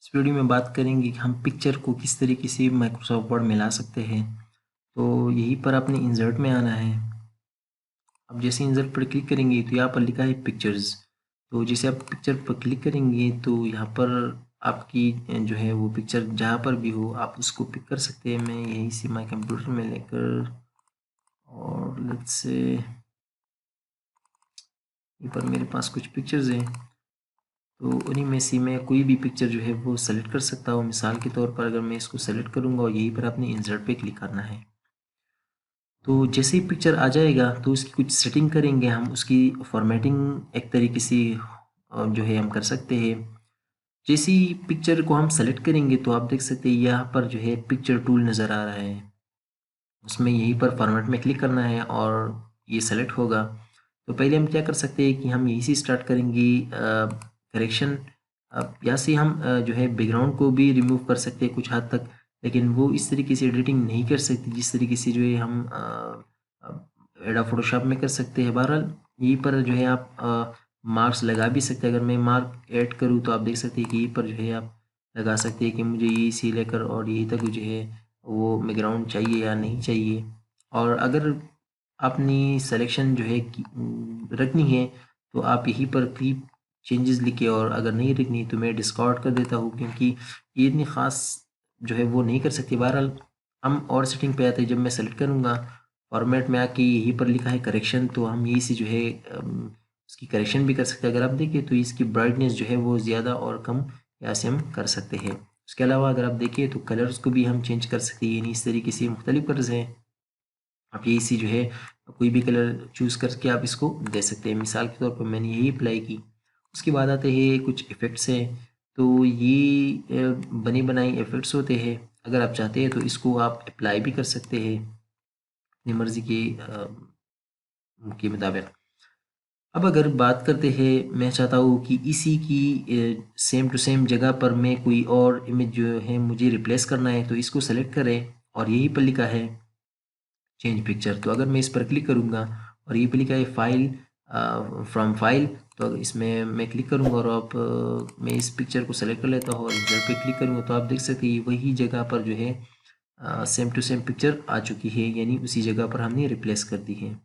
इस वीडियो में बात करेंगे कि हम पिक्चर को किस तरीके से माइक्रोसॉफ्ट वर्ड में ला सकते हैं। तो यहीं पर आपने इंसर्ट में आना है। अब जैसे इंसर्ट पर क्लिक करेंगे तो यहाँ पर लिखा है पिक्चर्स। तो जैसे आप पिक्चर पर क्लिक करेंगे तो यहाँ पर आपकी जो है वो पिक्चर जहाँ पर भी हो आप उसको पिक कर सकते हैं। मैं यहीं से माय कंप्यूटर में लेकर और लेट्स से यहाँ पर मेरे पास कुछ पिक्चर्स हैं, तो उन्हीं में से मैं कोई भी पिक्चर जो है वो सेलेक्ट कर सकता हूँ। मिसाल के तौर पर अगर मैं इसको सेलेक्ट करूँगा और यहीं पर अपने इंसर्ट पे क्लिक करना है, तो जैसे ही पिक्चर आ जाएगा तो उसकी कुछ सेटिंग करेंगे हम। उसकी फॉर्मेटिंग एक तरीके से जो है हम कर सकते हैं। जैसे ही पिक्चर को हम सेलेक्ट करेंगे तो आप देख सकते हैं यहाँ पर जो है पिक्चर टूल नज़र आ रहा है। उसमें यहीं पर फॉर्मेट में क्लिक करना है और ये सेलेक्ट होगा। तो पहले हम क्या कर सकते हैं कि हम यहीं से स्टार्ट करेंगे करेक्शन। यहाँ से हम जो है बैकग्राउंड को भी रिमूव कर सकते हैं कुछ हद तक, लेकिन वो इस तरीके से एडिटिंग नहीं कर सकते जिस तरीके से जो है हम एडोब फोटोशॉप में कर सकते हैं। बहरहाल यहीं पर जो है आप मार्क्स लगा भी सकते हैं। अगर मैं मार्क ऐड करूँ तो आप देख सकते हैं कि यहीं पर जो है आप लगा सकते हैं कि मुझे यहीं से लेकर और यहीं तक जो है वो बैकग्राउंड चाहिए या नहीं चाहिए। और अगर अपनी सिलेक्शन जो है रखनी है तो आप यहीं पर कीप चेंजेस लिखे, और अगर नहीं रखनी तो मैं डिस्कार्ड कर देता हूँ क्योंकि ये इतनी ख़ास जो है वो नहीं कर सकती। बहरहाल हम और सेटिंग पे आते हैं। जब मैं सेलेक्ट करूँगा फॉर्मेट में आके यहीं पर लिखा है करेक्शन, तो हम यहीं से जो है इसकी करेक्शन भी कर सकते हैं। अगर आप देखें तो इसकी ब्राइटनेस जो है वो ज़्यादा और कम यहाँ से हम कर सकते हैं। उसके अलावा अगर आप देखिए तो कलर्स को भी हम चेंज कर सकते हैं, यानी इस तरीके से मुख्तलिफ कलर्स हैं। आप यही से जो है कोई भी कलर चूज़ करके आप इसको दे सकते हैं। मिसाल के तौर पर मैंने यही अप्लाई की। उसके बाद आते हैं कुछ इफ़ेक्ट्स हैं। तो ये बने बनाए इफ़ेक्ट्स होते हैं। अगर आप चाहते हैं तो इसको आप अप्लाई भी कर सकते हैं अपनी मर्ज़ी के मुताबिक। अब अगर बात करते हैं, मैं चाहता हूँ कि इसी की सेम टू सेम जगह पर मैं कोई और इमेज जो है मुझे रिप्लेस करना है, तो इसको सेलेक्ट करें और यहीं पर लिखा है चेंज पिक्चर। तो अगर मैं इस पर क्लिक करूँगा और ये पे लिखा है फाइल फ्रॉम फाइल, तो इसमें मैं क्लिक करूँगा और आप मैं इस पिक्चर को सेलेक्ट कर लेता हूँ और इधर पे क्लिक करूँगा तो आप देख सकते हैं वही जगह पर जो है सेम टू सेम पिक्चर आ चुकी है, यानी उसी जगह पर हमने रिप्लेस कर दी है।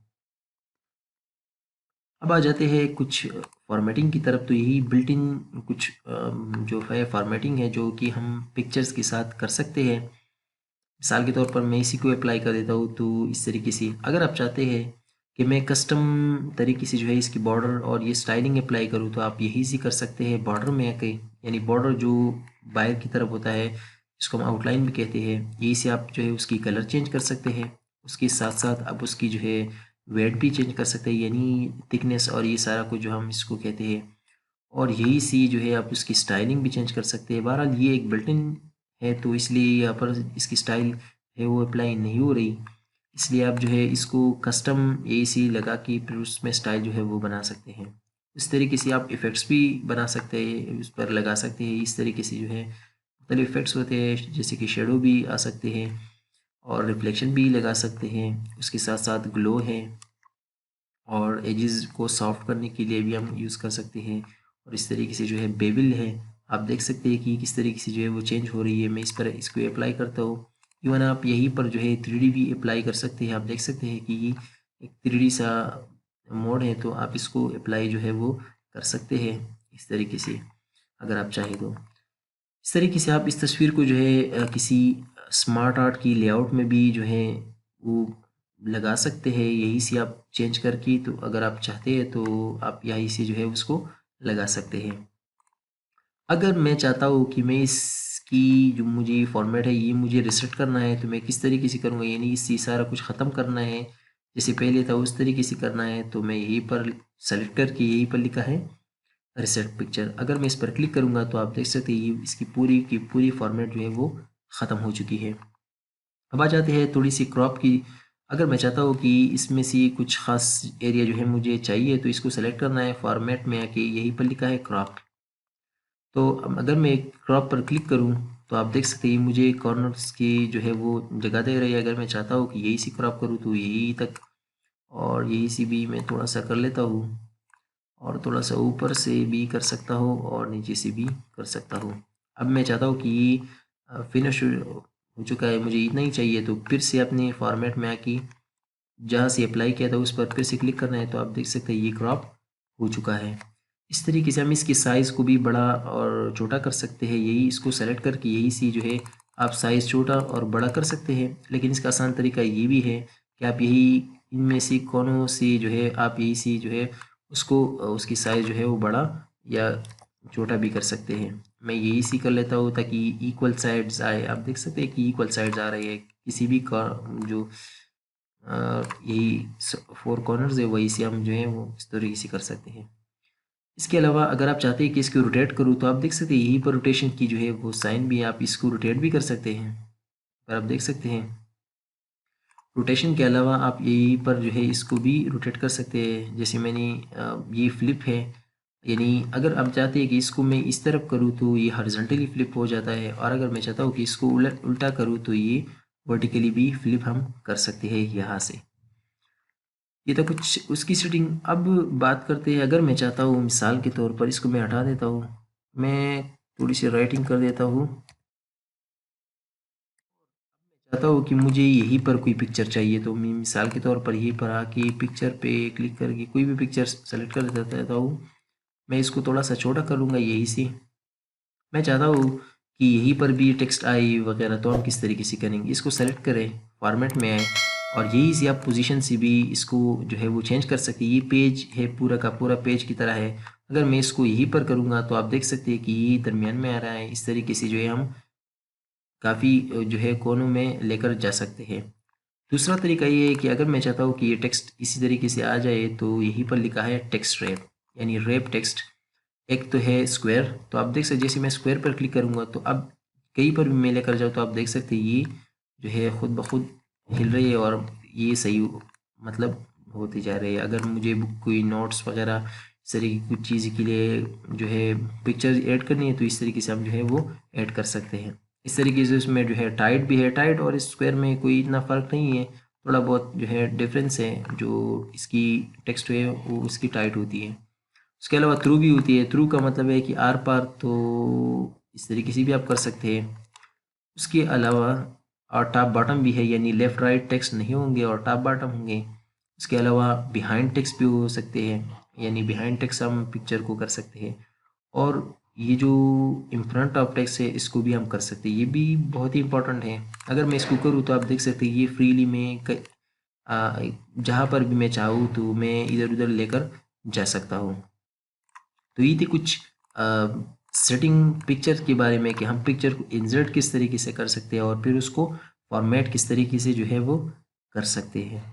अब आ जाते हैं कुछ फॉर्मेटिंग की तरफ। तो यही बिल्ट इन कुछ जो है फॉर्मेटिंग है जो कि हम पिक्चर्स के साथ कर सकते हैं। मिसाल के तौर पर मैं इसी को अप्लाई कर देता हूँ। तो इस तरीके से अगर आप चाहते हैं कि मैं कस्टम तरीके से जो है इसकी बॉर्डर और ये स्टाइलिंग अप्लाई करूँ, तो आप यही से कर सकते हैं बॉर्डर में आके, यानी बॉर्डर जो बाहर की तरफ होता है जिसको हम आउटलाइन भी कहते हैं, यही से आप जो है उसकी कलर चेंज कर सकते हैं। उसके साथ साथ आप उसकी जो है वेट भी चेंज कर सकते हैं, यानी थिकनेस और ये सारा कुछ जो हम इसको कहते हैं। और यही सी जो है आप उसकी स्टाइलिंग भी चेंज कर सकते हैं। बहरहाल ये एक बिल्ट इन है तो इसलिए यहाँ पर इसकी स्टाइल है वो अप्लाई नहीं हो रही, इसलिए आप जो है इसको कस्टम यही सी लगा के फिर उसमें स्टाइल जो है वो बना सकते हैं। इस तरीके से आप इफ़ेक्ट्स भी बना सकते हैं, उस पर लगा सकते हैं। इस तरीके से जो है मुख्तलिफ इफ़ेक्ट्स होते हैं, जैसे कि शेडो भी आ सकते हैं और रिफ्लेक्शन भी लगा सकते हैं। उसके साथ साथ ग्लो है और एजेस को सॉफ्ट करने के लिए भी हम यूज़ कर सकते हैं। और इस तरीके से जो है बेबिल है, आप देख सकते हैं कि किस तरीके से जो है वो चेंज हो रही है। मैं इस पर इसको अप्लाई करता हूँ। इवन आप यहीं पर जो है 3D भी अप्लाई कर सकते हैं। आप देख सकते हैं कि ये एक 3D सा मोड है, तो आप इसको अप्लाई जो है वो कर सकते हैं इस तरीके से अगर आप चाहें तो। इस तरीके से आप इस तस्वीर को जो है किसी स्मार्ट आर्ट की लेआउट में भी जो है वो लगा सकते हैं, यहीं से आप चेंज करके। तो अगर आप चाहते हैं तो आप यहीं से जो है उसको लगा सकते हैं। अगर मैं चाहता हूँ कि मैं इसकी जो मुझे फॉर्मेट है ये मुझे रिसेट करना है, तो मैं किस तरीके से करूँगा, यानी इससे सारा कुछ ख़त्म करना है जैसे पहले था उस तरीके से करना है, तो मैं यहीं पर सेलेक्ट करके यहीं पर लिखा है रिसेट पिक्चर। अगर मैं इस पर क्लिक करूँगा तो आप देख सकते हैं ये इसकी पूरी की पूरी फॉर्मेट जो है वो ख़त्म हो चुकी है। अब आ जाते हैं थोड़ी सी क्रॉप की। अगर मैं चाहता हूँ कि इसमें से कुछ ख़ास एरिया जो है मुझे चाहिए, तो इसको सेलेक्ट करना है फॉर्मेट में आके यहीं पर लिखा है क्रॉप। तो अब अगर मैं क्रॉप पर क्लिक करूँ तो आप देख सकते हैं मुझे कॉर्नर्स की जो है वो जगह दे रही है। अगर मैं चाहता हूँ कि यही से क्रॉप करूँ तो यही तक, और यही से भी मैं थोड़ा सा कर लेता हूँ और थोड़ा सा ऊपर से भी कर सकता हूँ और नीचे से भी कर सकता हूँ। अब मैं चाहता हूँ कि फिनिश हो चुका है, मुझे इतना ही चाहिए, तो फिर से अपने फॉर्मेट में आके जहाँ से अप्लाई किया था उस पर फिर से क्लिक करना है, तो आप देख सकते हैं ये क्रॉप हो चुका है। इस तरीके से हम इसकी साइज़ को भी बड़ा और छोटा कर सकते हैं, यही इसको सेलेक्ट करके यही सी जो है आप साइज़ छोटा और बड़ा कर सकते हैं। लेकिन इसका आसान तरीका ये भी है कि आप यही इनमें से कोनों से जो है आप यही सी जो है उसको उसकी साइज़ जो है वो बड़ा या छोटा भी कर सकते हैं। मैं यही सी कर लेता हूँ ताकि इक्वल साइड्स आए। आप देख सकते हैं कि इक्वल साइड्स आ रही है किसी भी का जो यही 4 कॉर्नर्स है वही से हम जो है वो इस तरीके से कर सकते हैं। इसके अलावा अगर आप चाहते हैं कि इसको रोटेट करूँ तो आप देख सकते हैं यहीं पर रोटेशन की जो है वो साइन भी है, आप इसको रोटेट भी कर सकते हैं। पर आप देख सकते हैं रोटेशन के अलावा आप यहीं पर जो है इसको भी रोटेट कर सकते हैं। जैसे मैंने ये फ्लिप है, यानी अगर आप चाहते हैं कि इसको मैं इस तरफ करूँ तो ये हॉरिजॉन्टली फ्लिप हो जाता है, और अगर मैं चाहता हूँ कि इसको उल्टा करूँ तो ये वर्टिकली भी फ्लिप हम कर सकते हैं यहाँ से। ये तो कुछ उसकी सेटिंग। अब बात करते हैं, अगर मैं चाहता हूँ मिसाल के तौर पर इसको मैं हटा देता हूँ, मैं थोड़ी सी राइटिंग कर देता हूँ, चाहता हूँ कि मुझे यहीं पर कोई पिक्चर चाहिए, तो मैं मिसाल के तौर पर यहीं पर आके पिक्चर पे क्लिक करके कोई भी पिक्चर सेलेक्ट कर देता हूँ। मैं इसको थोड़ा सा छोटा करूँगा यहीं से। मैं चाहता हूँ कि यहीं पर भी टेक्स्ट आए वगैरह, तो हम किस तरीके से करेंगे, इसको सेलेक्ट करें, फॉर्मेट में आए और यहीं से आप पोजीशन से भी इसको जो है वो चेंज कर सकते हैं। ये पेज है पूरा का पूरा पेज की तरह है, अगर मैं इसको यहीं पर करूँगा तो आप देख सकते हैं कि ये दरमियान में आ रहा है। इस तरीके से जो है हम काफ़ी जो है कोनों में लेकर जा सकते हैं। दूसरा तरीका ये है कि अगर मैं चाहता हूँ कि ये टेक्स्ट इसी तरीके से आ जाए, तो यहीं पर लिखा है टेक्स्ट रैप, यानी रैप टेक्स्ट। एक तो है स्क्वायर, तो आप देख सकते जैसे मैं स्क्वायर पर क्लिक करूँगा तो अब कहीं पर भी मैं लेकर जाऊँ तो आप देख सकते हैं ये जो है खुद ब खुद हिल रही है और ये सही मतलब होती जा रही है। अगर मुझे कोई नोट्स वगैरह इस तरीके की कुछ चीज़ के लिए जो है पिक्चर ऐड करनी है तो इस तरीके से हम जो है वो ऐड कर सकते हैं। इस तरीके से उसमें जो है टाइट भी है, टाइट और स्क्वायर में कोई इतना फ़र्क नहीं है, थोड़ा बहुत जो है डिफरेंस है। जो इसकी टेक्स्ट है वो उसकी टाइट होती है। उसके अलावा थ्रू भी होती है, थ्रू का मतलब है कि आर पार, तो इस तरीके से भी आप कर सकते हैं। उसके अलावा और टॉप बॉटम भी है, यानी लेफ़्ट राइट टेक्स्ट नहीं होंगे और टॉप बॉटम होंगे। उसके अलावा बिहाइंड टेक्स्ट भी हो सकते हैं, यानी बिहाइंड टेक्स्ट हम पिक्चर को कर सकते हैं। और ये जो इन फ्रंट ऑफ टेक्स्ट है इसको भी हम कर सकते हैं, ये भी बहुत ही इंपॉर्टेंट है। अगर मैं इसको करूँ तो आप देख सकते हैं ये फ्रीली मैं जहाँ पर भी मैं चाहूँ तो मैं इधर उधर लेकर जा सकता हूँ। तो ये थी कुछ सेटिंग पिक्चर के बारे में कि हम पिक्चर को इंसर्ट किस तरीके से कर सकते हैं और फिर उसको फॉर्मेट किस तरीके से जो है वो कर सकते हैं।